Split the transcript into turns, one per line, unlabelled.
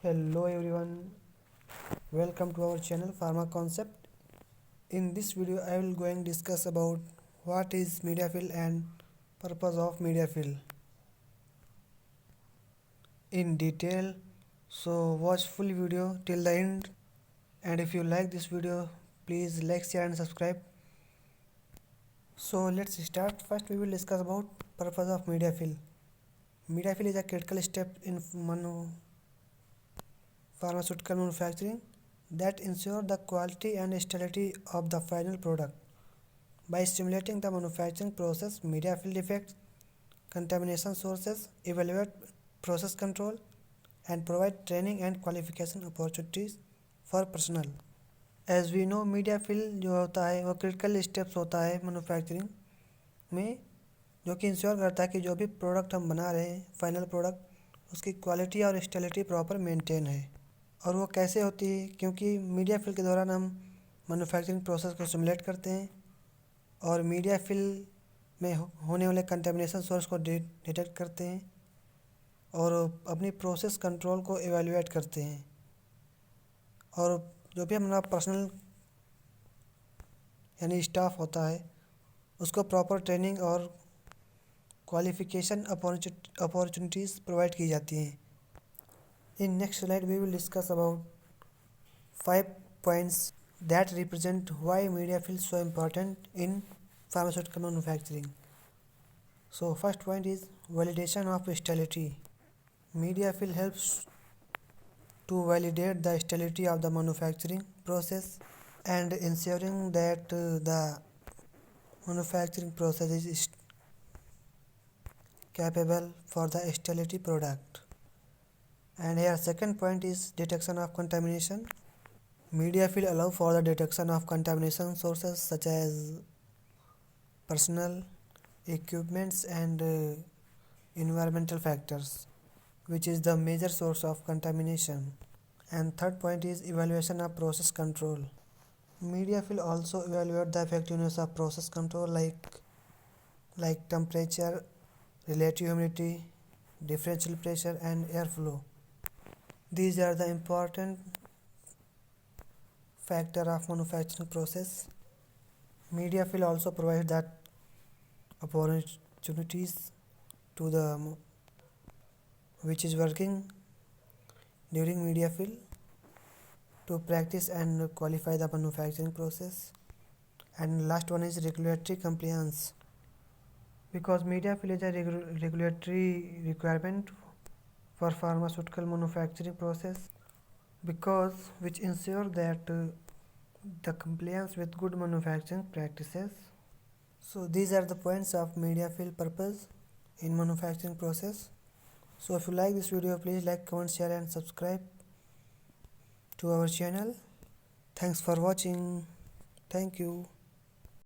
Hello everyone, welcome to our channel Pharma Concept. In this video I will going discuss about what is media fill and purpose of media fill in detail. So watch full video till the end, and if you like this video please like, share and subscribe. So let's start. First we will discuss about purpose of media fill. Media fill is a critical step in pharmaceutical manufacturing that ensure the quality and stability of the final product. By stimulating the manufacturing process, media fill defects, contamination sources, evaluate process control, and provide training and qualification opportunities for personnel. As we know media field जो होता है वो critical steps होता है manufacturing में, जो कि ensure करता है कि जो भी प्रोडक्ट हम बना रहे हैं फाइनल प्रोडक्ट उसकी क्वालिटी और स्टेबिलिटी प्रॉपर मेंटेन है। और वो कैसे होती है, क्योंकि मीडिया फिल के दौरान हम मैन्युफैक्चरिंग प्रोसेस को सिमुलेट करते हैं और मीडिया फिल में होने वाले कंटेमिनेशन सोर्स को डिटेक्ट करते हैं और अपनी प्रोसेस कंट्रोल को एवेलुएट करते हैं। और जो भी हमारा पर्सनल यानी स्टाफ होता है उसको प्रॉपर ट्रेनिंग और क्वालिफिकेशन अपॉर्चुनिटीज़ प्रोवाइड की जाती हैं। In next slide we will discuss about 5 points that represent why media fill is so important in pharmaceutical manufacturing. So first point is validation of stability. Media fill helps to validate the stability of the manufacturing process and ensuring that the manufacturing process is capable for the stability product. And here second point is detection of contamination. Media fill allow for the detection of contamination sources such as personal, equipments and environmental factors, which is the major source of contamination. And third point is evaluation of process control. Media fill also evaluate the effectiveness of process control like temperature, relative humidity, differential pressure and airflow. These are the important factor of manufacturing process. Media fill also provides that opportunities to the which is working during media fill to practice and qualify the manufacturing process. And last one is regulatory compliance, because media fill is a regulatory requirement for pharmaceutical manufacturing process, because which ensure that the compliance with good manufacturing practices. So these are the points of media fill purpose in manufacturing process. So if you like this video please like, comment, share and subscribe to our channel. Thanks for watching. Thank you.